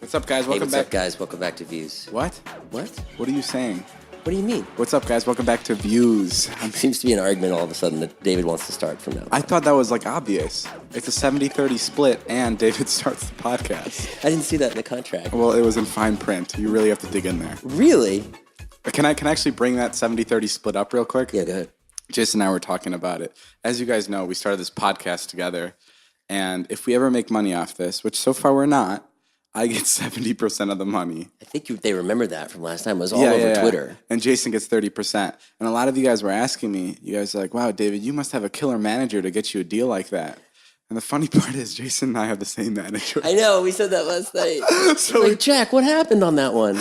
What's up, guys? Welcome back. What's up, guys? Welcome back to Views. What? What? What are you saying? What do you mean? What's up, guys? Welcome back to Views. Seems to be an argument all of a sudden that David wants to start from now. I thought that was like obvious. It's a 70-30 split, and David starts the podcast. I didn't see that in the contract. Well, it was in fine print. You really have to dig in there. Really? Can I actually bring that 70-30 split up real quick? Yeah, go ahead. Jason and I were talking about it. As you guys know, we started this podcast together, and if we ever make money off this, which so far we're not, I get 70% of the money. I think they remember that from last time. It was all over Twitter. And Jason gets 30%. And a lot of you guys were asking me, you guys are like, wow, David, you must have a killer manager to get you a deal like that. And the funny part is Jason and I have the same manager. I know. We said that last night. Jack, what happened on that one?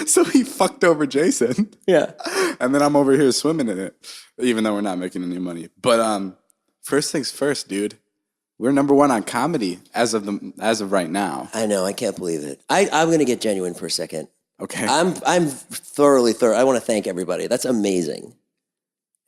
So he fucked over Jason. Yeah. And then I'm over here swimming in it, even though we're not making any money. But first things first, dude. We're number one on comedy as of right now. I know. I can't believe it. I'm going to get genuine for a second. Okay. I'm thoroughly. I want to thank everybody. That's amazing.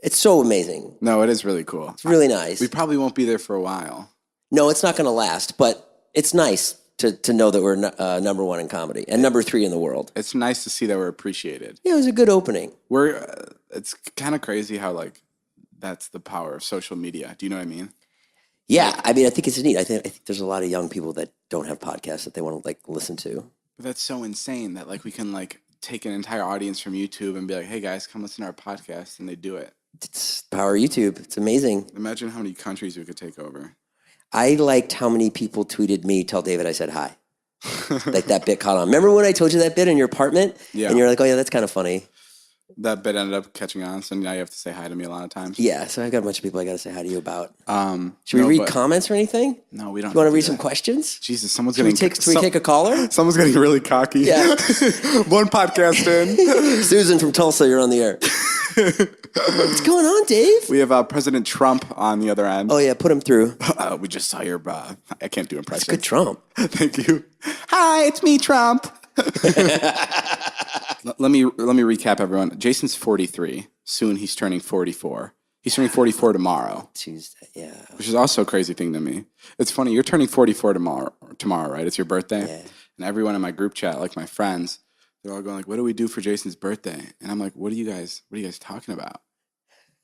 It's so amazing. No, it is really cool. It's really nice. We probably won't be there for a while. No, it's not going to last, but it's nice to know that we're number one in comedy and number 3 in the world. It's nice to see that we're appreciated. Yeah, it was a good opening. It's kind of crazy how like that's the power of social media. Do you know what I mean? Yeah, I mean, I think it's neat. I think there's a lot of young people that don't have podcasts that they want to like listen to. But that's so insane that like we can like take an entire audience from YouTube and be like, hey guys, come listen to our podcast, and they do it. It's the power of YouTube. It's amazing. Imagine how many countries we could take over. I liked how many people tweeted me, tell David I said hi. Like that bit caught on. Remember when I told you that bit in your apartment? Yeah. And you're like, oh yeah, that's kind of funny. That bit ended up catching on, so now you have to say hi to me a lot of times. Yeah, so I've got a bunch of people I got to say hi to you about. Should no, we read comments or anything? No, we don't. You want to read some questions? Jesus, someone's Can getting... we take a caller? Someone's getting really cocky. Yeah. One podcast in. Susan from Tulsa, you're on the air. What's going on, Dave? We have President Trump on the other end. Oh, yeah, put him through. We just saw your... I can't do impressions. That's good Trump. Thank you. Hi, it's me, Trump. Let me recap, everyone. Jason's 43. Soon he's turning 44. He's turning 44 tomorrow. Tuesday, yeah. Which is also a crazy thing to me. It's funny. You're turning 44 tomorrow, right? It's your birthday. Yeah. And everyone in my group chat, like my friends, they're all going like, "What do we do for Jason's birthday?" And I'm like, "What are you guys talking about?"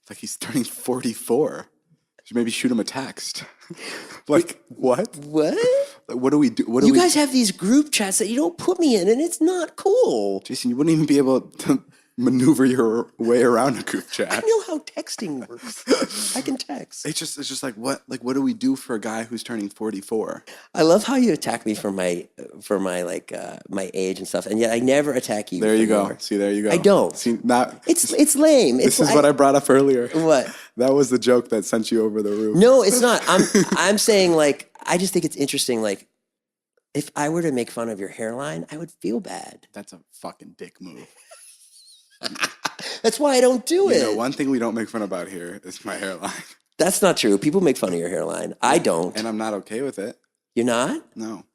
It's like he's turning 44. Should maybe shoot him a text. Like, what? What? Like, what do we do? You guys have these group chats that you don't put me in, and it's not cool. Jason, you wouldn't even be able to maneuver your way around a group chat. I know how texting works. I can text. It's just like what do we do for a guy who's turning 44? I love how you attack me for my my age and stuff, and yet I never attack you. There you go. See, there you go. I don't. See, it's lame. This is what I brought up earlier. What? That was the joke that sent you over the roof. No, it's not. I'm saying like I just think it's interesting. Like if I were to make fun of your hairline, I would feel bad. That's a fucking dick move. That's why I don't do it. You know, one thing we don't make fun about here is my hairline. That's not true. People make fun of your hairline. I don't. And I'm not okay with it. You're not? No.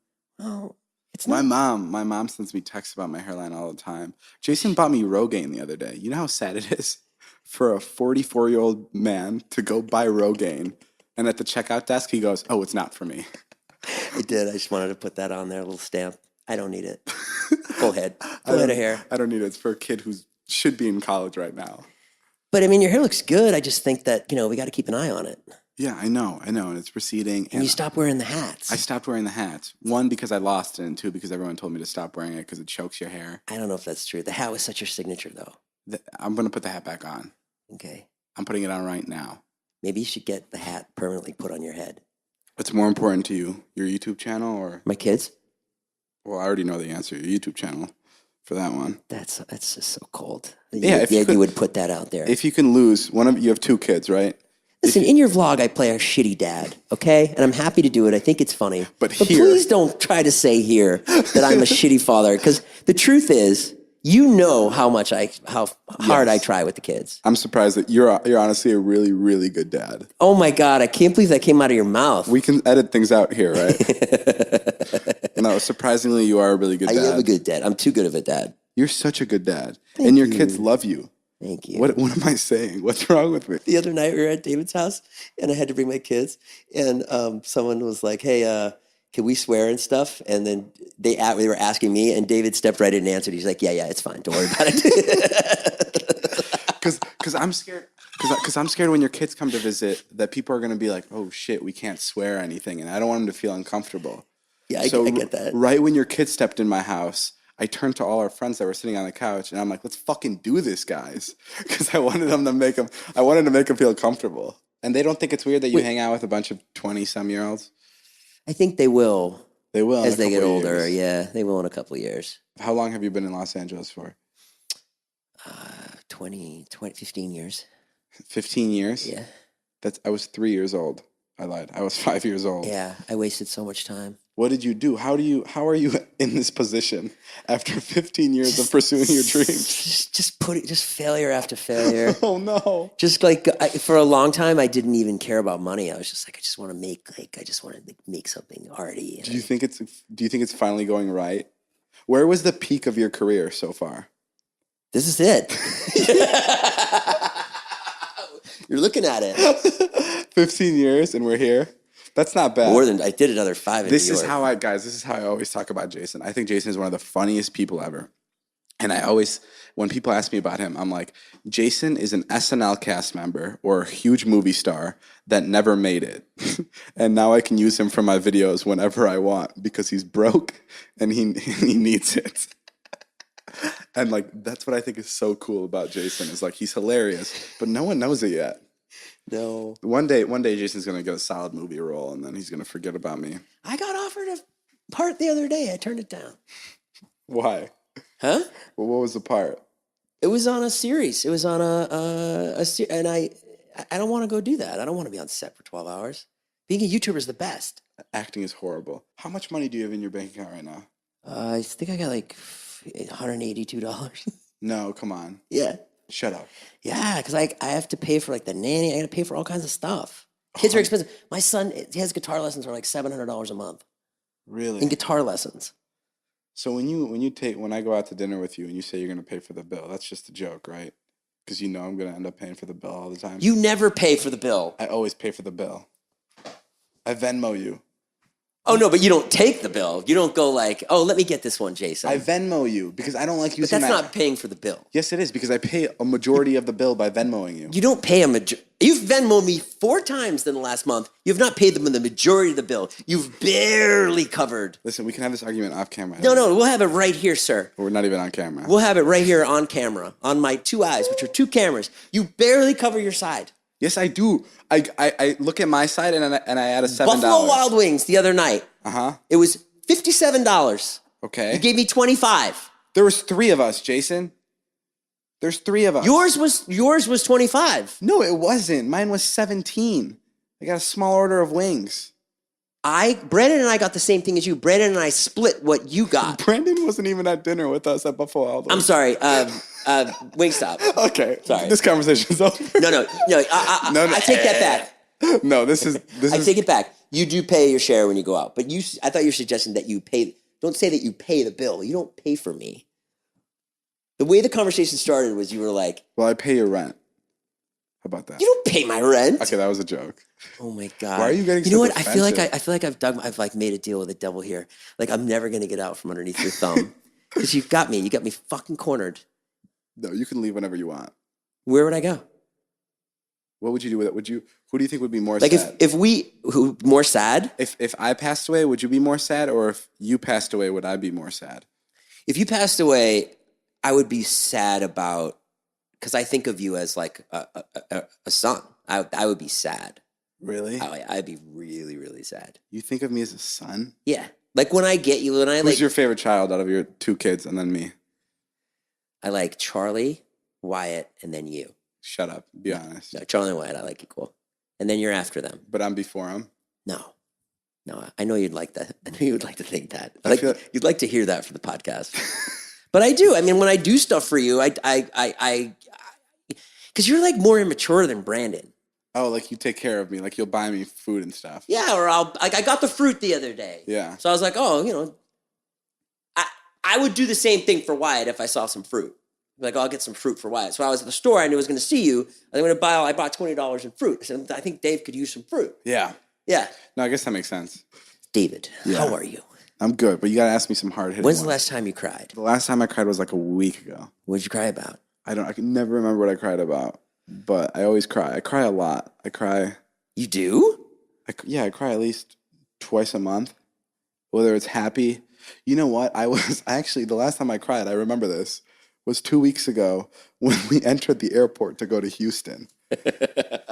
Oh, it's not. My mom sends me texts about my hairline all the time. Jason bought me Rogaine the other day. You know how sad it is for a 44-year-old man to go buy Rogaine, and at the checkout desk he goes, "Oh, it's not for me." I did. I just wanted to put that on there, a little stamp. I don't need it. Go ahead. Go ahead of hair. I don't need it. It's for a kid who should be in college right now. But I mean, your hair looks good. I just think that, we got to keep an eye on it. Yeah, I know. And it's receding. And you stop wearing the hats. I stopped wearing the hats. 1, because I lost it, and 2, because everyone told me to stop wearing it because it chokes your hair. I don't know if that's true. The hat was such your signature, though. I'm going to put the hat back on. Okay. I'm putting it on right now. Maybe you should get the hat permanently put on your head. What's more important to you, your YouTube channel or... My kids? Well, I already know the answer. Your YouTube channel for that one. That's just so cold. Yeah, you would put that out there. If you can lose you have 2 kids, right? Listen, in your vlog, I play a shitty dad, okay? And I'm happy to do it. I think it's funny. But here, please don't try to say here that I'm a shitty father, because the truth is, you know how hard I try with the kids. I'm surprised that you're honestly a really, really good dad. Oh my God, I can't believe that came out of your mouth. We can edit things out here, right? No, surprisingly, you are a really good dad. I am a good dad. I'm too good of a dad. You're such a good dad. Thank and your you. Kids love you. Thank you. What am I saying? What's wrong with me? The other night we were at David's house and I had to bring my kids and someone was like, hey, can we swear and stuff? And then they were asking me, and David stepped right in and answered. He's like, yeah, it's fine. Don't worry about it. Because I'm scared. Because I'm scared when your kids come to visit that people are going to be like, oh shit, we can't swear or anything, and I don't want them to feel uncomfortable. Yeah, I get that. Right when your kids stepped in my house, I turned to all our friends that were sitting on the couch, and I'm like, let's fucking do this, guys. Because I wanted to make them feel comfortable. And they don't think it's weird that you hang out with a bunch of 20-some-year-olds? I think they will. They will as they get older. Yeah, they will in a couple of years. How long have you been in Los Angeles for? 15 years. 15 years? Yeah. I was 3 years old. I lied. I was 5 years old. Yeah, I wasted so much time. What did you do? How are you in this position after 15 years of pursuing your dreams? Just failure after failure. Oh no. Just like for a long time, I didn't even care about money. I was just like, I just want to make something arty. Do you think it's finally going right? Where was the peak of your career so far? This is it. You're looking at it. 15 years and we're here. That's not bad. More than I did another 5 in New York. This is how I always talk about Jason. I think Jason is one of the funniest people ever. And when people ask me about him, I'm like, Jason is an SNL cast member or a huge movie star that never made it. And now I can use him for my videos whenever I want because he's broke and he needs it. And like, that's what I think is so cool about Jason is like, he's hilarious, but no one knows it yet. No. One day Jason's going to get a solid movie role and then he's going to forget about me. I got offered a part the other day. I turned it down. Why? Huh? Well, what was the part? It was on a series. It was on a and I don't want to go do that. I don't want to be on set for 12 hours. Being a YouTuber is the best. Acting is horrible. How much money do you have in your bank account right now? I think I got like $182. No, come on. Yeah. Shut up. Yeah, because I have to pay for like the nanny. I got to pay for all kinds of stuff. Kids are expensive. My son, his guitar lessons are like $700 a month. Really? In guitar lessons. So when I go out to dinner with you and you say you're going to pay for the bill, that's just a joke, right? Because you know I'm going to end up paying for the bill all the time. You never pay for the bill. I always pay for the bill. I Venmo you. Oh, no, but you don't take the bill. You don't go like, oh, let me get this one, Jason. I Venmo you because I don't like using But that's not paying for the bill. Yes, it is because I pay a majority of the bill by Venmoing you. You don't pay a majority. You've Venmoed me 4 times in the last month. You've not paid them the majority of the bill. You've barely covered. Listen, we can have this argument off camera. No, we'll have it right here, sir. We're not even on camera. We'll have it right here on camera, on my 2 eyes, which are 2 cameras. You barely cover your side. Yes, I do. I look at my side and I add a $7. Buffalo Wild Wings the other night. It was $57. Okay. You gave me $25. There was 3 of us, Jason. There's 3 of us. Yours was 25. No, it wasn't. Mine was 17. I got a small order of wings. Brandon and I got the same thing as you. Brandon and I split what you got. Brandon wasn't even at dinner with us at Buffalo Wild Wings. I'm sorry. Wingstop. Okay. Sorry. This conversation's over. No. I take that back. No, this is. I take it back. You do pay your share when you go out, but I thought you were suggesting that you pay. Don't say that you pay the bill. You don't pay for me. The way the conversation started was you were like, well, I pay your rent. How about that? You don't pay my rent. Okay, that was a joke. Oh my God. Why are you getting so defensive? I feel like I've like made a deal with the devil here. Like I'm never going to get out from underneath your thumb because you've got me. You got me fucking cornered. No, you can leave whenever you want. Where would I go? What would you do with it? Who do you think would be more like sad? More sad? If I passed away, would you be more sad? Or if you passed away, would I be more sad? If you passed away, I would be sad because I think of you as like a son. I would be sad. Really? I'd be really, really sad. You think of me as a son? Yeah. Like when I get you, Who's your favorite child out of your 2 kids and then me? I like Charlie, Wyatt, and then you. Shut up. Be honest. No, Charlie and Wyatt, I like equal. And then you're after them. But I'm before them? No, I know you'd like that. I know you would like to think that. You'd like to hear that for the podcast. But I do. I mean, when I do stuff for you, because you're like more immature than Brandon. Oh, like you take care of me. Like you'll buy me food and stuff. Yeah, or I got the fruit the other day. Yeah. So I was like, I would do the same thing for Wyatt if I saw some fruit. Like, I'll get some fruit for Wyatt. So I was at the store. I knew I was going to see you. I bought $20 in fruit. I said, I think Dave could use some fruit. Yeah. Yeah. No, I guess that makes sense. David, Yeah. how are you? I'm good, but you gotta ask me some hard hitting. When's the last time you cried? The last time I cried was like a week ago. What did you cry about? I can never remember what I cried about, but I always cry. I cry a lot. I cry. You do? I cry at least twice a month, whether it's happy. You know what? The last time I cried, I remember this, was 2 weeks ago when we entered the airport to go to Houston. To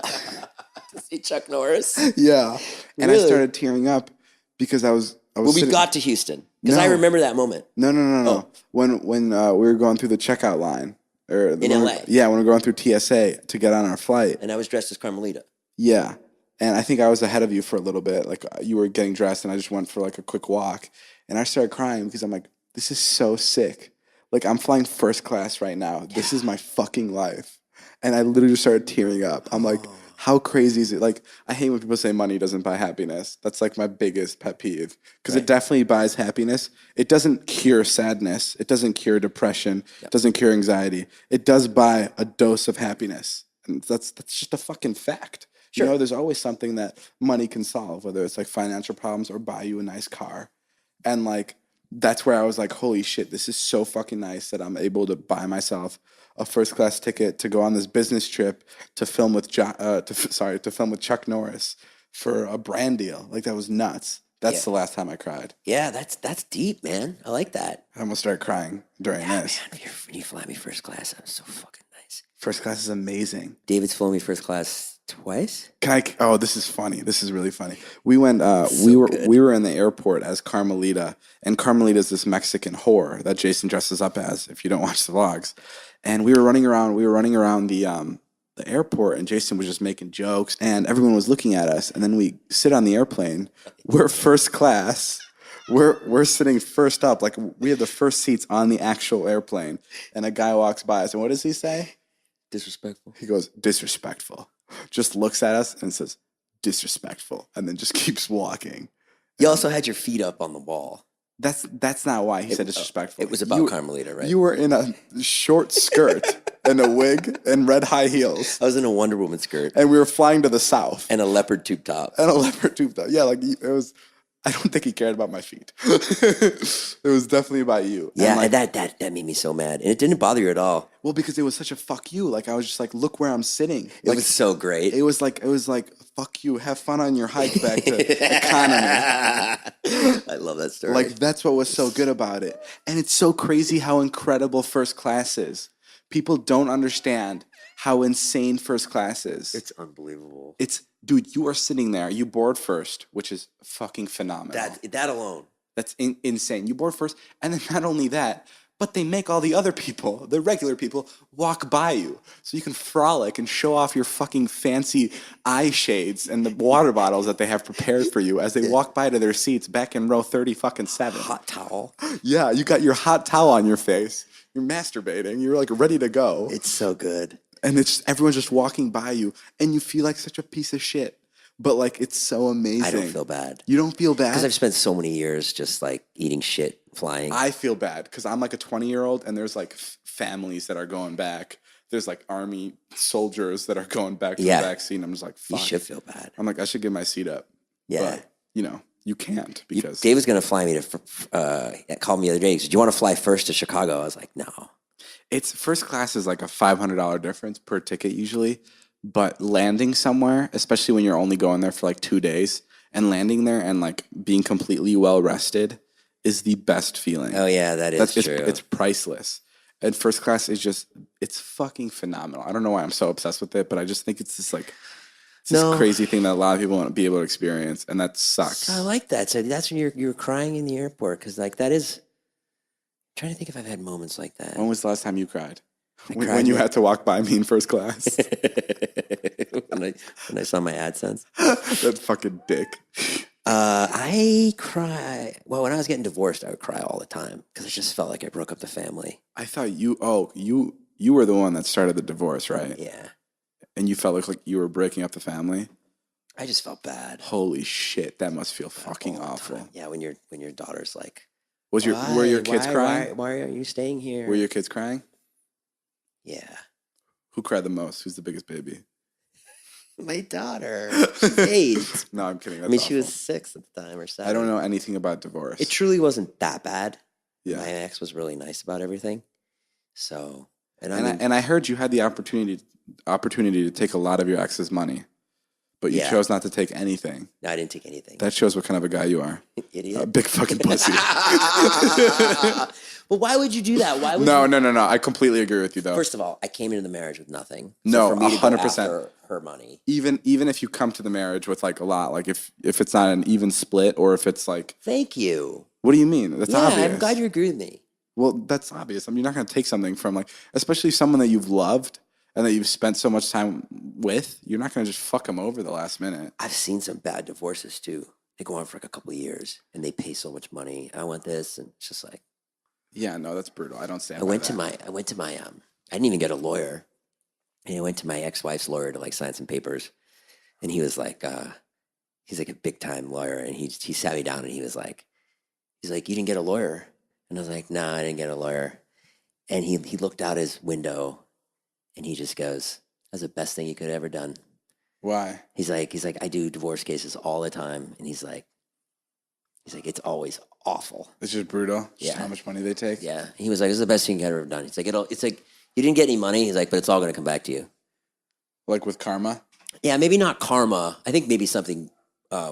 see Chuck Norris? Yeah. And Really? I started tearing up because I was When we got to Houston. Because I remember that moment. No. Oh. When we were going through the checkout line. In LA? Yeah, when we were going through TSA to get on our flight. And I was dressed as Carmelita. Yeah. And I think I was ahead of you for a little bit. Like, you were getting dressed and I just went for like a quick walk. And I started crying because I'm like, this is so sick. Like, I'm flying first class right now. Yeah. This is my fucking life. And I literally just started tearing up. I'm like, how crazy is it? Like, I hate when people say money doesn't buy happiness. That's like my biggest pet peeve. Because it definitely buys happiness. It doesn't cure sadness. It doesn't cure depression. It doesn't cure anxiety. It does buy a dose of happiness. And that's just a fucking fact. Sure. You know, there's always something that money can solve, whether it's like financial problems or buy you a nice car. And like, that's where I was like, holy shit, this is so fucking nice that I'm able to buy myself a first class ticket to go on this business trip to film with to film with Chuck Norris for a brand deal. Like, that was nuts. That's the last time I cried. Yeah, that's deep, man. I like that. I almost started crying during this. Man, when you fly me first class, that was so fucking nice. First class is amazing. David's flown me first class twice. Oh, this is funny. This is really funny. We went. We were in the airport as Carmelita, and Carmelita is this Mexican whore that Jason dresses up as. If you don't watch the vlogs, and we were running around. We were running around the airport, and Jason was just making jokes, and everyone was looking at us. And then we sit on the airplane. We're first class. We're sitting first up. Like, we have the first seats on the actual airplane. And a guy walks by us, and what does he say? Disrespectful. He goes, disrespectful. Just looks at us and says, disrespectful, and then just keeps walking. You also had your feet up on the wall. That's not why he said disrespectful. It was about Carmelita, right? You were in a short skirt and a wig and red high heels. I was in a Wonder Woman skirt. And we were flying to the south. And a leopard tube top. Yeah, like, it was... I don't think he cared about my feet. It was definitely about you. Yeah, and like, that made me so mad. And it didn't bother you at all. Well, because it was such a fuck you. Like, I was just like, look where I'm sitting. It was so great. It was like, fuck you. Have fun on your hike back to economy. I love that story. Like, that's what was so good about it. And it's so crazy how incredible first class is. People don't understand how insane first class is. It's unbelievable. Dude, you are sitting there. You board first, which is fucking phenomenal. That alone. That's insane. You board first, and then not only that, but they make all the other people, the regular people, walk by you. So you can frolic and show off your fucking fancy eye shades and the water bottles that they have prepared for you as they walk by to their seats back in row 30-7. Hot towel. Yeah, you got your hot towel on your face. You're masturbating. You're like ready to go. It's so good. And it's everyone's just walking by you, and you feel like such a piece of shit. But like, it's so amazing. I don't feel bad. You don't feel bad? Because I've spent so many years just like eating shit, flying. I feel bad because I'm like a 20-year-old, and there's like families that are going back. There's like army soldiers that are going back to the back seat. And I'm just like, fuck. You should feel bad. I'm like, I should give my seat up. Yeah. But, you know, you can't because... Dave was going to fly me to... called me the other day. He said, do you want to fly first to Chicago? I was like, no. It's first class is like a $500 difference per ticket usually, but landing somewhere, especially when you're only going there for like 2 days, and landing there and like being completely well rested is the best feeling. Oh yeah, that's true. It's priceless. And first class is just, it's fucking phenomenal. I don't know why I'm so obsessed with it, but I just think it's this like this crazy thing that a lot of people won't be able to experience, and that sucks. I like that. So that's when you were crying in the airport because like that is. Trying to think if I've had moments like that. When was the last time you cried? When you had to walk by me in first class? when I saw my AdSense. That fucking dick. I cry. Well, when I was getting divorced, I would cry all the time because I just felt like I broke up the family. I thought you were the one that started the divorce, right? Yeah. And you felt like you were breaking up the family? I just felt bad. Holy shit, that must feel fucking awful. Time. Yeah, when your daughter's like, were your kids crying? Why are you staying here? Were your kids crying? Yeah. Who cried the most? Who's the biggest baby? My daughter. She's 8. No, I'm kidding. I That's mean, she was awful. 6 at the time or 7. I don't know anything about divorce. It truly wasn't that bad. Yeah. My ex was really nice about everything. So, And I heard you had the opportunity to take a lot of your ex's money, but you chose not to take anything. No, I didn't take anything. That shows what kind of a guy you are. Idiot. A big fucking pussy. Well, why would you do that? Why would No. you? I completely agree with you, though. First of all, I came into the marriage with nothing. No, for me to go 100%. after her money. Even if you come to the marriage with like a lot, like if it's not an even split, or if it's like, Thank you. what do you mean? That's obvious. I'm glad you agree with me. Well, that's obvious. I mean, you're not going to take something from like, especially someone that you've loved and that you've spent so much time with. You're not going to just fuck them over the last minute. I've seen some bad divorces too. They go on for like a couple of years and they pay so much money. I want this, and it's just like, yeah, no, that's brutal. I don't stand. I went to my I didn't even get a lawyer. And I went to my ex-wife's lawyer to like sign some papers. And he was like, he's like a big time lawyer. And he sat me down and he's like, you didn't get a lawyer? And I was like, nah, I didn't get a lawyer. And he looked out his window and he just goes, that's the best thing you could have ever done. Why? He's like, I do divorce cases all the time. And he's like, it's always awful. It's just brutal. Just Yeah. how much money they take. Yeah. He was like, it's the best thing you could have ever done. It's like, you didn't get any money. He's like, but it's all going to come back to you. Like with karma. Yeah, maybe not karma. I think maybe something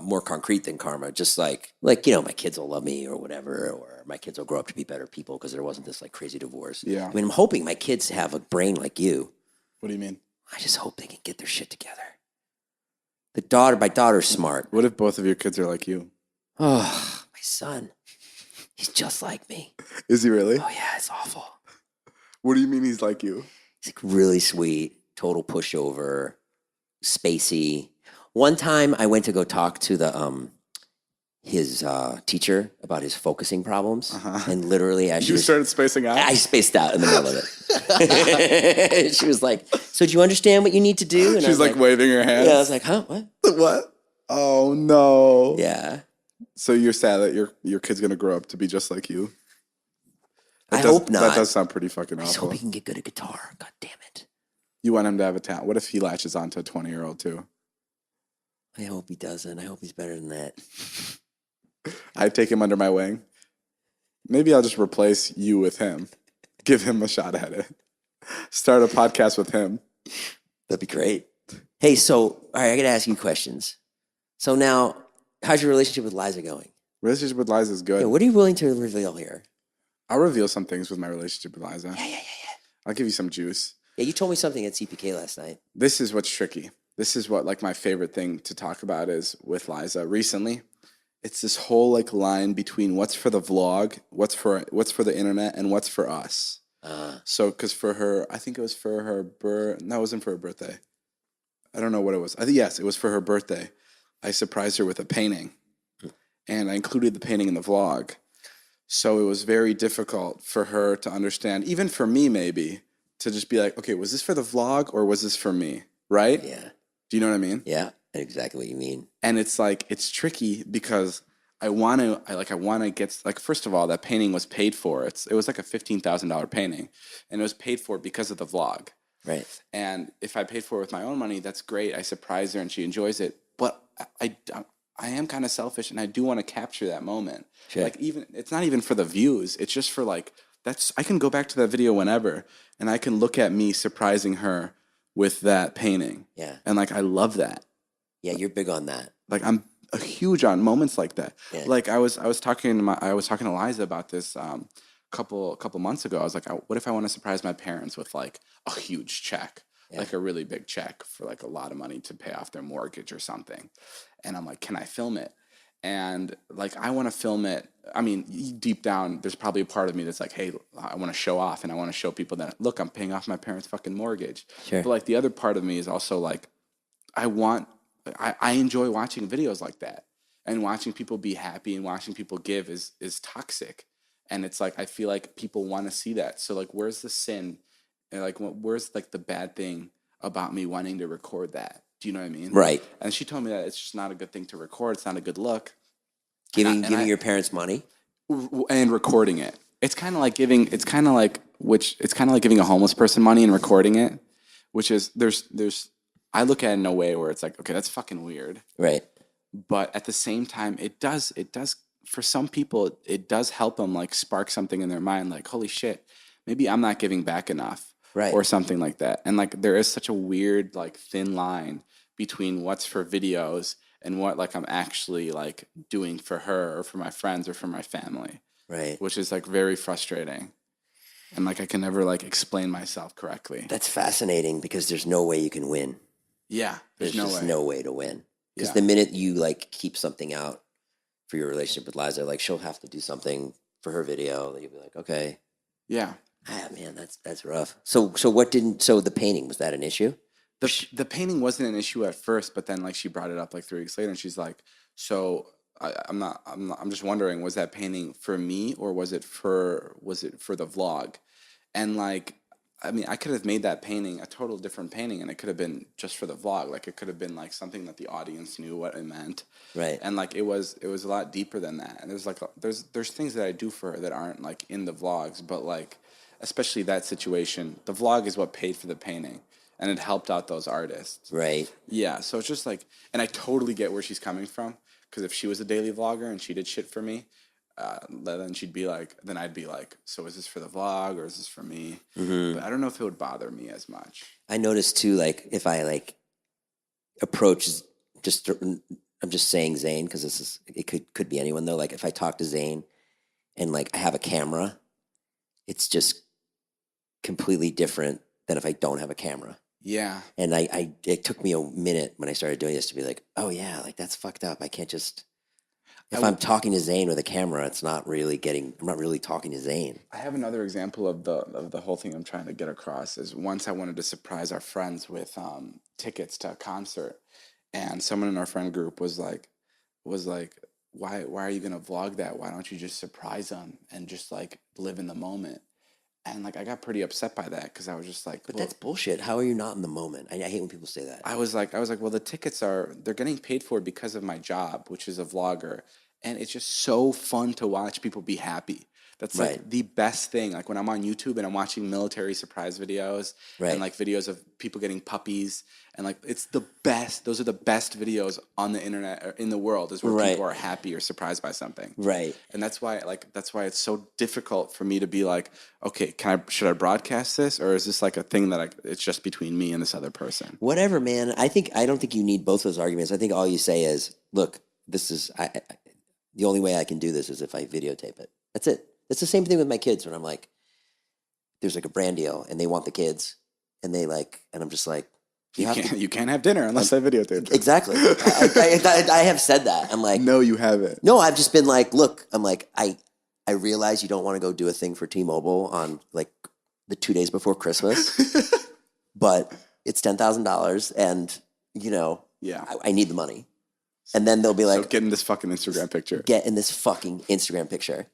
more concrete than karma. Just like my kids will love me or whatever, or my kids will grow up to be better people because there wasn't this like crazy divorce. Yeah. I mean, I'm hoping my kids have a brain like you. What do you mean? I just hope they can get their shit together. My daughter's smart. What if both of your kids are like you? Oh, my son. He's just like me. Is he really? Oh yeah, it's awful. What do you mean he's like you? He's like really sweet, total pushover, spacey. One time I went to go talk to his teacher about his focusing problems. And literally as You started spacing out? I spaced out in the middle of it. She was like, so do you understand what you need to do? And She's like waving her hands. Yeah, I was like, huh, what? What? Oh, no. Yeah. So you're sad that your kid's going to grow up to be just like you? I hope not. That does sound pretty fucking I just awful. hope he can get good at guitar. God damn it. You want him to have a talent. What if he latches onto a 20-year-old too? I hope he doesn't. I hope he's better than that. I'd take him under my wing. Maybe I'll just replace you with him. Give him a shot at it. Start a podcast with him. That'd be great. Hey, so, all right, I got to ask you questions. So now, how's your relationship with Liza going? Relationship with Liza is good. Yeah, what are you willing to reveal here? I'll reveal some things with my relationship with Liza. Yeah. I'll give you some juice. Yeah, you told me something at CPK last night. This is what's tricky. This is what like my favorite thing to talk about is with Liza recently. It's this whole like line between what's for the vlog, what's for the internet, and what's for us. So, because for her, I think it was for her no, it wasn't for her birthday. I don't know what it was. Yes, it was for her birthday. I surprised her with a painting, and I included the painting in the vlog. So it was very difficult for her to understand, even for me maybe, to just be like, okay, was this for the vlog or was this for me? Right? Yeah. Do you know what I mean? Yeah, I know exactly what you mean. And it's like, it's tricky because I want to get, like, first of all, that painting was paid for. It was like a $15,000 painting, and it was paid for because of the vlog. Right. And if I paid for it with my own money, that's great. I surprise her and she enjoys it. But I am kind of selfish, and I do want to capture that moment. Sure. Like, even it's not even for the views. It's just for like, I can go back to that video whenever, and I can look at me surprising her with that painting. Yeah. And like, I love that. Yeah, you're big on that. Like, I'm huge on moments like that. Yeah. Like I was talking to Liza about this couple months ago. I was like, what if I want to surprise my parents with like a huge check, like a really big check for like a lot of money to pay off their mortgage or something? And I'm like, can I film it? And like, I want to film it. I mean, deep down, there's probably a part of me that's like, hey, I want to show off, and I want to show people that, look, I'm paying off my parents' fucking mortgage. Sure. But like, the other part of me is also like, I enjoy watching videos like that, and watching people be happy and watching people give is toxic. And it's like, I feel like people want to see that. So like, where's the sin? And like, where's like the bad thing about me wanting to record that? Do you know what I mean? Right. And she told me that it's just not a good thing to record. It's not a good look. Giving your parents money and recording it. It's kind of like giving a homeless person money and recording it, which is there's I look at it in a way where it's like, okay, that's fucking weird. Right. But at the same time, it does for some people, it does help them like spark something in their mind, like, holy shit, maybe I'm not giving back enough, Right. or something like that. And like there is such a weird like thin line between what's for videos and what like I'm actually like doing for her or for my friends or for my family, Right. which is like very frustrating. And like I can never like explain myself correctly. That's fascinating because there's no way you can win. Yeah, There's no just way. no way to win. Because Yeah. the minute you like keep something out for your relationship with Liza, like she'll have to do something for her video that you'll be like, okay. Yeah. Ah, man, that's rough. So the painting, was that an issue? The painting wasn't an issue at first, but then like she brought it up like 3 weeks later, and she's like, "So I'm just wondering, was that painting for me or was it for the vlog?" And like, I mean, I could have made that painting a total different painting, and it could have been just for the vlog. Like it could have been like something that the audience knew what it meant, Right. and like it was a lot deeper than that. And there's like there's things that I do for her that aren't like in the vlogs, but like especially that situation, the vlog is what paid for the painting. And it helped out those artists. Right. Yeah, so it's just like, and I totally get where she's coming from. Because if she was a daily vlogger and she did shit for me, then she'd be like, then I'd be like, so is this for the vlog or is this for me? Mm-hmm. But I don't know if it would bother me as much. I noticed too, like if I like approach just, I'm just saying Zane because it could be anyone though. Like if I talk to Zane and like I have a camera, it's just completely different than if I don't have a camera. Yeah. And it took me a minute when I started doing this to be like, oh yeah, like that's fucked up. I can't just, if I'm talking to Zane with a camera, I'm not really talking to Zane. I have another example of the whole thing I'm trying to get across is once I wanted to surprise our friends with tickets to a concert, and someone in our friend group was like, why are you gonna vlog that? Why don't you just surprise them and just like live in the moment? And like I got pretty upset by that because I was just like, but that's bullshit. How are you not in the moment? I hate when people say that. I was like, well, the tickets they're getting paid for because of my job, which is a vlogger, and it's just so fun to watch people be happy. That's Right. like the best thing. Like when I'm on YouTube and I'm watching military surprise videos, Right. and like videos of people getting puppies, and like it's the best. Those are the best videos on the internet or in the world, is where Right. people are happy or surprised by something. Right. And that's why it's so difficult for me to be like, okay, should I broadcast this, or is this like a thing that it's just between me and this other person? Whatever, man. I don't think you need both those arguments. I think all you say is, look, this is the only way I can do this is if I videotape it. That's it. It's the same thing with my kids when I'm like, there's like a brand deal and they want the kids and they like, and I'm just like, you can't have dinner unless I videotape it. Exactly. I have said that. I'm like, no, you haven't. No, I've just been like, look, I'm like, I realize you don't want to go do a thing for T-Mobile on like the 2 days before Christmas, but it's $10,000 and you know, yeah, I need the money. And then they'll be like, so get in this fucking Instagram picture. Get in this fucking Instagram picture.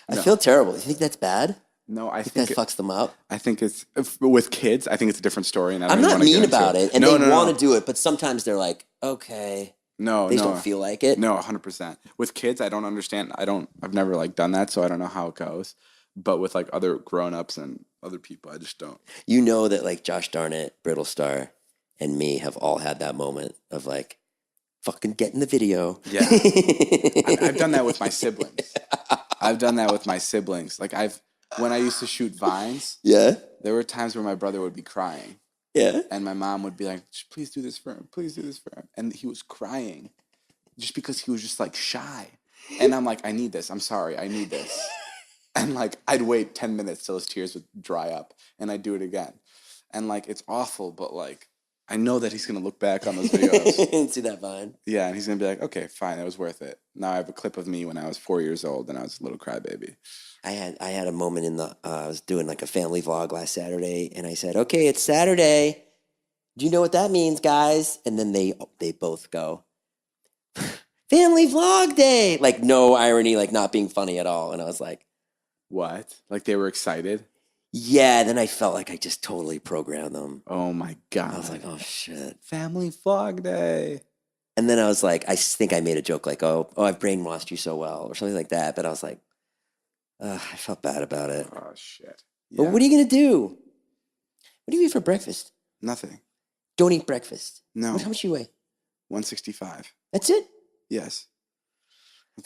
I feel terrible. You think that's bad? No, I think that fucks them up. I think it's with kids. I think it's a different story. And I'm not mean about it, and they want to do it, but sometimes they're like, okay, they just don't feel like it. No, 100%. With kids, I don't understand. I've never like done that, so I don't know how it goes. But with like other grown-ups and other people, I just don't. You know that like Josh Darnett, Brittlestar, and me have all had that moment of like, fucking get in the video. Yeah, I've done that with my siblings. Like when I used to shoot Vines, yeah, there were times where my brother would be crying. Yeah. And my mom would be like, please do this for him. Please do this for him. And he was crying just because he was just like shy. And I'm like, I need this. I'm sorry. I need this. And like, I'd wait 10 minutes till his tears would dry up and I'd do it again. And like, it's awful, but like, I know that he's going to look back on those videos. And see that Vine. Yeah. And he's going to be like, okay, fine. It was worth it. Now I have a clip of me when I was 4 years old and I was a little crybaby. I had a moment in I was doing like a family vlog last Saturday and I said, okay, it's Saturday. Do you know what that means, guys? And then they both go, family vlog day. Like no irony, like not being funny at all. And I was like, what? Like they were excited? Yeah, then I felt like I just totally programmed them. Oh my God. I was like, oh shit. Family vlog day. And then I was like, I think I made a joke like, oh, I've brainwashed you so well or something like that. But I was like, I felt bad about it. Oh shit. Yeah. But what are you going to do? What do you eat for breakfast? Nothing. Don't eat breakfast. No. How much do you weigh? 165. That's it? Yes.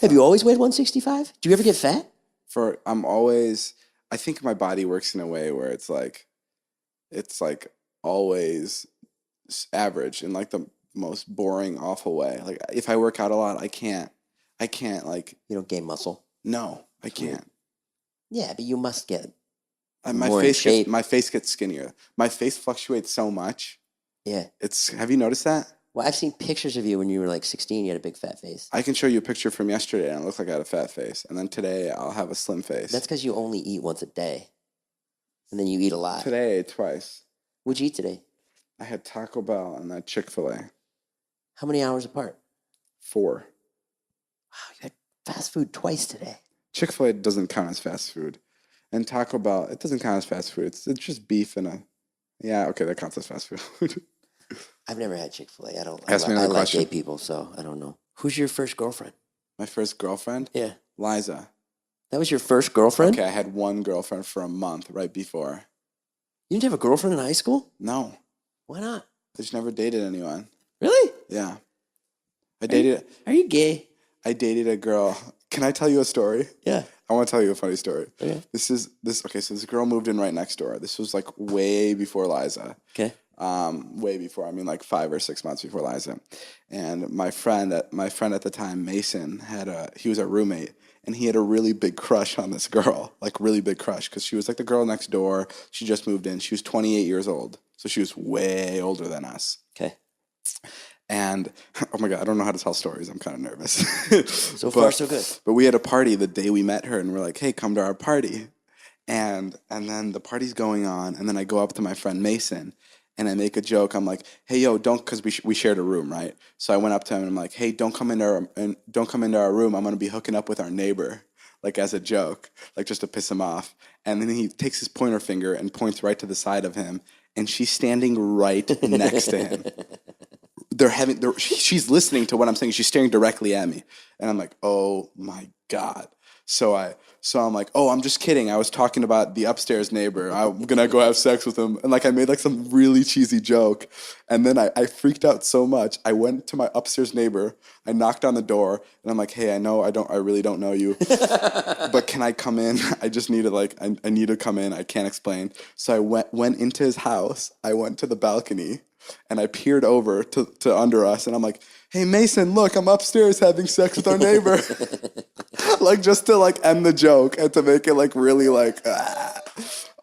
Have you always weighed 165? Do you ever get fat? I think my body works in a way where it's like always average in like the most boring, awful way. Like if I work out a lot, I can't like. You don't gain muscle? No, I can't. Yeah, but you must get My more in shape. my face gets skinnier. My face fluctuates so much. Yeah. Have you noticed that? Well, I've seen pictures of you when you were like 16. You had a big fat face. I can show you a picture from yesterday and it looked like I had a fat face. And then today I'll have a slim face. That's because you only eat once a day. And then you eat a lot. Today I ate twice. What'd you eat today? I had Taco Bell and then Chick-fil-A. How many hours apart? 4. Wow, you had fast food twice today. Chick-fil-A doesn't count as fast food. And Taco Bell, it doesn't count as fast food. It's just beef and a... Yeah, okay, that counts as fast food. I've never had Chick-fil-A. I don't. Ask me another I like question. gay people, so I don't know. Who's your first girlfriend? My first girlfriend? Yeah. Liza. That was your first girlfriend? Okay, I had one girlfriend for a month right before. You didn't have a girlfriend in high school? No. Why not? I just never dated anyone. Really? Yeah. Are you gay? I dated a girl. Can I tell you a story? Yeah. I want to tell you a funny story. Okay. So this girl moved in right next door. This was like way before Liza. Okay. Way before. I mean, like 5 or 6 months before Liza. And my friend at the time, Mason, he was a roommate, and he had a really big crush on this girl, like really big crush, because she was like the girl next door. She just moved in. She was 28 years old, so she was way older than us. Okay. And oh my God, I don't know how to tell stories. I'm kind of nervous. So far, so good. But we had a party the day we met her, and we're like, "Hey, come to our party." And then the party's going on, and then I go up to my friend Mason, and I make a joke. I'm like, "Hey, yo, don't," because we shared a room, right? So I went up to him and I'm like, "Hey, don't come into our room. I'm gonna be hooking up with our neighbor," like as a joke, like just to piss him off. And then he takes his pointer finger and points right to the side of him, and she's standing right next to him. She's listening to what I'm saying. She's staring directly at me, and I'm like, "Oh my God." So I'm like, "Oh, I'm just kidding. I was talking about the upstairs neighbor. I'm gonna go have sex with him." And like I made like some really cheesy joke, and then I freaked out so much. I went to my upstairs neighbor. I knocked on the door, and I'm like, "Hey, I really don't know you, but can I come in? I just need to I need to come in. I can't explain." So I went into his house. I went to the balcony. And I peered over to under us, and I'm like, "Hey, Mason, look, I'm upstairs having sex with our neighbor." Like, just to, like, end the joke and to make it, like, really, like,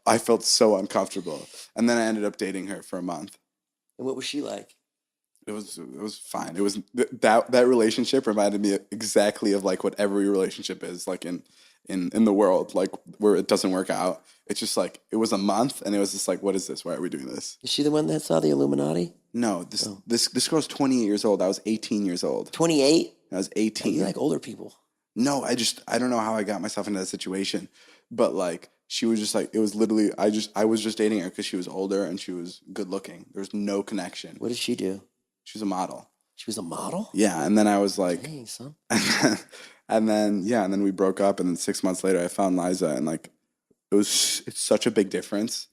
I felt so uncomfortable. And then I ended up dating her for a month. And what was she like? It was fine. It was that relationship reminded me exactly of, like, what every relationship is, like, in the world, like, where it doesn't work out. It's just like, it was a month, and it was just like, what is this? Why are we doing this? Is she the one that saw the Illuminati? No, this girl's 28 years old. I was 18 years old. 28? I was 18. You like older people. No, I don't know how I got myself into that situation. But like, she was just like, it was literally, I was just dating her because she was older and she was good looking. There was no connection. What did she do? She was a model. She was a model? Yeah, and then I was like, "Dang, son." and then we broke up, and then 6 months later I found Liza, and like, it's such a big difference.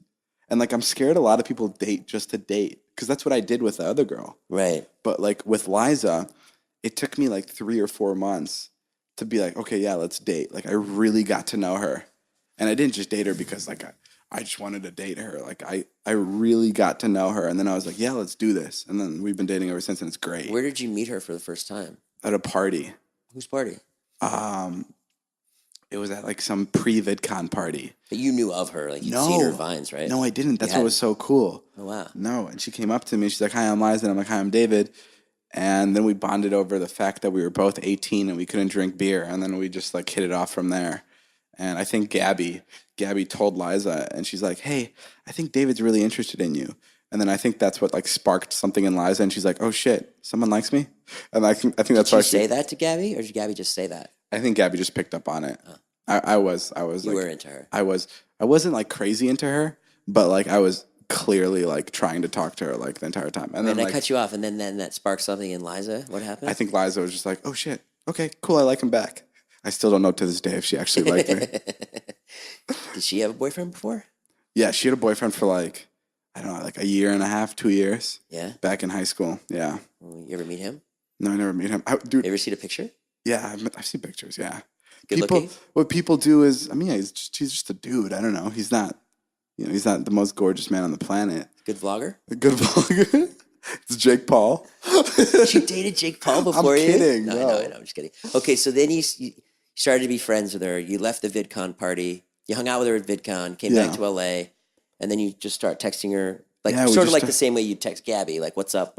And like, I'm scared a lot of people date just to date, because that's what I did with the other girl. Right. But like with Liza, it took me like 3 or 4 months to be like, okay, yeah, let's date. Like, I really got to know her. And I didn't just date her because like I just wanted to date her. Like, I really got to know her. And then I was like, yeah, let's do this. And then we've been dating ever since, and it's great. Where did you meet her for the first time? At a party. Whose party? It was at like some pre-VidCon party. But you knew of her. Like, you'd seen her vines, right? No, I didn't. That's what was so cool. Oh, wow. No, and she came up to me. She's like, "Hi, I'm Liza." And I'm like, "Hi, I'm David." And then we bonded over the fact that we were both 18 and we couldn't drink beer. And then we just like hit it off from there. And I think Gabby told Liza, and she's like, "Hey, I think David's really interested in you." And then I think that's what like sparked something in Liza, and she's like, "Oh shit, someone likes me." And I think that's why Did you say that to Gabby, or did Gabby just say that? I think Gabby just picked up on it. I was You like, were into her. I wasn't like crazy into her, but like I was clearly like trying to talk to her like the entire time. And then I like, cut you off, and then that sparked something in Liza. What happened? I think Liza was just like, "Oh shit, okay, cool, I like him back." I still don't know to this day if she actually liked me. Did she have a boyfriend before? Yeah, she had a boyfriend for like, I don't know, like a year and a half, 2 years. Yeah. Back in high school. Yeah. You ever meet him? No, I never meet him. You Dude, ever seen a picture? yeah, I've seen pictures. Yeah. Good looking? What people do is, I mean, yeah, he's just a dude. I don't know. He's not, he's not the most gorgeous man on the planet. Good vlogger? A good vlogger. It's Jake Paul. You dated Jake Paul before I'm you? kidding. No, No. I know. I'm just kidding. Okay, so then you started to be friends with her. You left the VidCon party. You hung out with her at VidCon, came back to LA, and then you just start texting her, like Yeah, we sort of just like the same way you text Gabby, like what's up,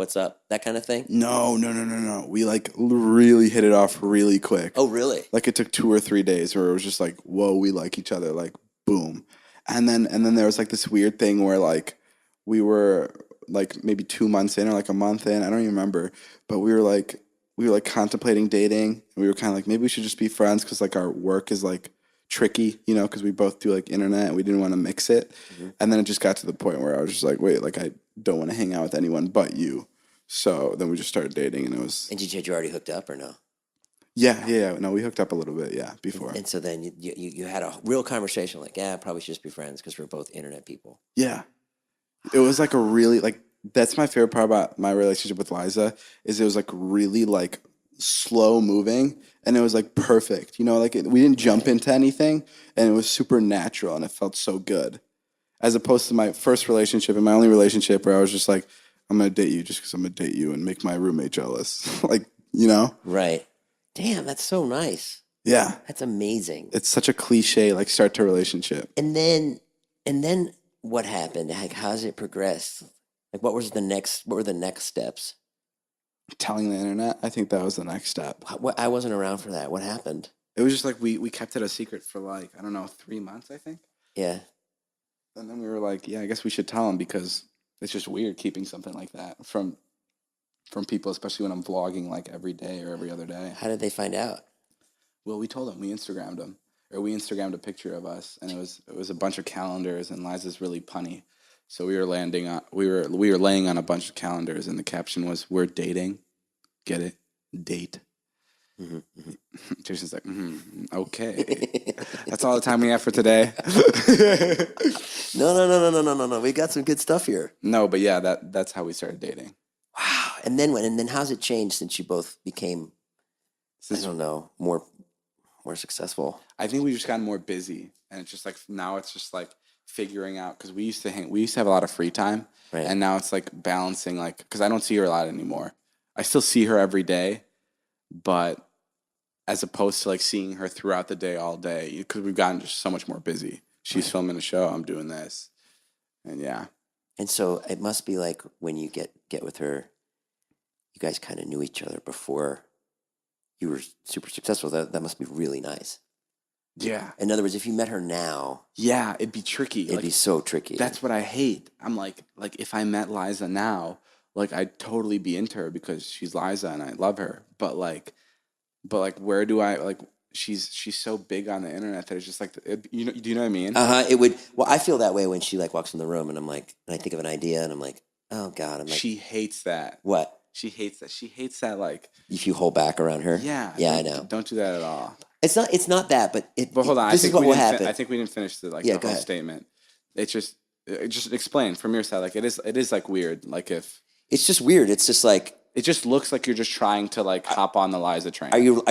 that kind of thing? No. We like really hit it off really quick. Oh, really? Like it took 2 or 3 days where it was just like, whoa, we like each other, like boom. And then there was like this weird thing where like we were like maybe 2 months in or like a month in, I don't even remember, but we were like contemplating dating, and we were kind of like, maybe we should just be friends because like our work is like tricky, because we both do like internet and we didn't want to mix it. Mm-hmm. And then it just got to the point where I was just like, wait, like I don't want to hang out with anyone but you. So then we just started dating, and it was. And you already hooked up or no? Yeah. No, we hooked up a little bit, yeah, before. And so then you had a real conversation, like, yeah, probably should just be friends because we're both internet people. Yeah. It was like a really, like, that's my favorite part about my relationship with Liza, is it was like really like slow moving, and it was like perfect. Like we didn't jump into anything, and it was super natural, and it felt so good. As opposed to my first relationship and my only relationship where I was just like, I'm going to date you just because I'm going to date you and make my roommate jealous. Like, Right. Damn, that's so nice. Yeah. That's amazing. It's such a cliche, like, start to a relationship. And then what happened? Like, how's it progressed? Like, what were the next steps? Telling the internet, I think that was the next step. I wasn't around for that. What happened? It was just like we kept it a secret for like, I don't know, 3 months, I think. Yeah. And then we were like, yeah, I guess we should tell him because it's just weird keeping something like that from people, especially when I'm vlogging like every day or every other day. How did they find out? Well, we told them. We Instagrammed them. Or we Instagrammed a picture of us, and it was a bunch of calendars, and Liza's really punny. So we were laying on a bunch of calendars, and the caption was, "We're dating." Get it? Date. Mm-hmm, mm-hmm. Jason's like, okay. That's all the time we have for today. No. We got some good stuff here. No, but yeah, that's how we started dating. Wow. And then how's it changed since you both became, I don't know, more successful? I think we just gotten more busy, and it's just like now it's just like figuring out, because we used to have a lot of free time, right. And now it's like balancing, like, because I don't see her a lot anymore. I still see her every day, but as opposed to like seeing her throughout the day all day, because we've gotten just so much more busy. She's filming a show, I'm doing this, and yeah. And so it must be like when you get with her, you guys kind of knew each other before you were super successful. That must be really nice. Yeah. In other words, if you met her now, yeah, it'd be tricky. It'd be so tricky. That's what I hate. I'm like if I met Liza now, like I'd totally be into her because she's Liza and I love her. But where do I like? She's so big on the internet that it's just like, do you know what I mean? It would. Well, I feel that way when she like walks in the room and I'm like, and I think of an idea and I'm like, oh God, I'm like, she hates that. What? She hates that. She hates that. Like, if you hold back around her. Yeah. Yeah, I know. Don't do that at all. It's not that, but hold on. This is what will happen. I think we didn't finish the whole statement. Just explain from your side. Like it is like weird. Like if it's just weird. It's just like it just looks like you're just trying to like hop on the Liza train. Are you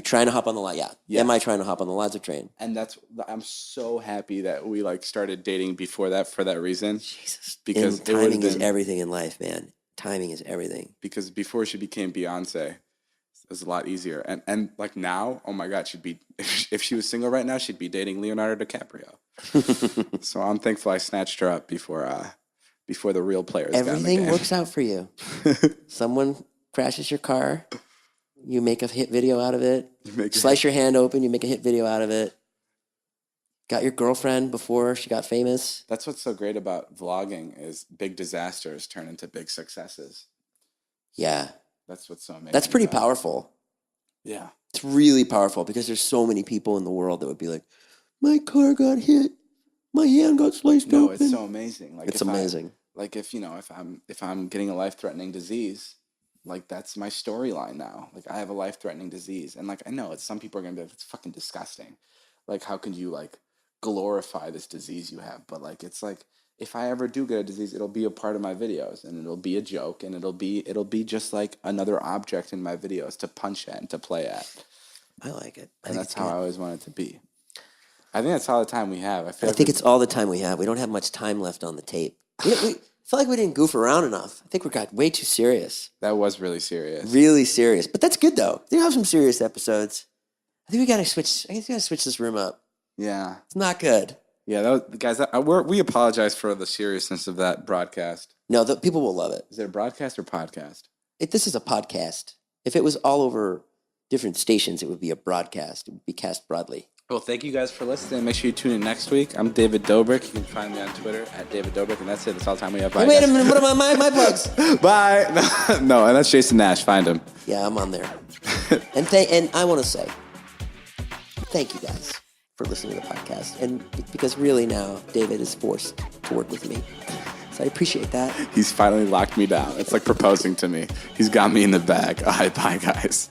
trying to hop on the Liza? Yeah. Am I trying to hop on the Liza train? And I'm so happy that we like started dating before that for that reason. Jesus, because timing is everything in life, man. Timing is everything. Because before she became Beyonce, it was a lot easier. And like now, oh my God, she'd be if she was single right now, she'd be dating Leonardo DiCaprio. So I'm thankful I snatched her up before the real players. Everything works out for you. Someone crashes your car, you make a hit video out of it. Slice your hand open, you make a hit video out of it. Got your girlfriend before she got famous. That's what's so great about vlogging is big disasters turn into big successes. Yeah. That's what's so amazing. That's pretty powerful. Yeah. It's really powerful because there's so many people in the world that would be like, my car got hit. My hand got sliced open. No, it's so amazing. Like it's amazing. If I'm getting a life-threatening disease, like that's my storyline now. Like I have a life-threatening disease. And like I know some people are gonna be like, it's fucking disgusting. Like how can you like glorify this disease you have? But like it's like if I ever do get a disease, it'll be a part of my videos, and it'll be a joke, and it'll be just like another object in my videos to punch at and to play at. I like it. And that's how I always want it to be. I think that's all the time we have. I think it's all the time we have. We don't have much time left on the tape. We feel like we didn't goof around enough. I think we got way too serious. That was really serious. Really serious. But that's good, though. They have some serious episodes. I think we got to switch. I guess we got to switch this room up. Yeah. It's not good. Yeah, guys, we apologize for the seriousness of that broadcast. No, people will love it. Is it a broadcast or podcast? This is a podcast. If it was all over different stations, it would be a broadcast. It would be cast broadly. Well, thank you guys for listening. Make sure you tune in next week. I'm David Dobrik. You can find me on Twitter at David Dobrik, and that's it. That's all the time we have. Bye, hey, wait a minute. What am my plugs? Bye. No, and that's Jason Nash. Find him. Yeah, I'm on there. and I want to say thank you guys for listening to the podcast. And because really now, David is forced to work with me. So I appreciate that. He's finally locked me down. It's like proposing to me. He's got me in the bag. All right, bye, guys.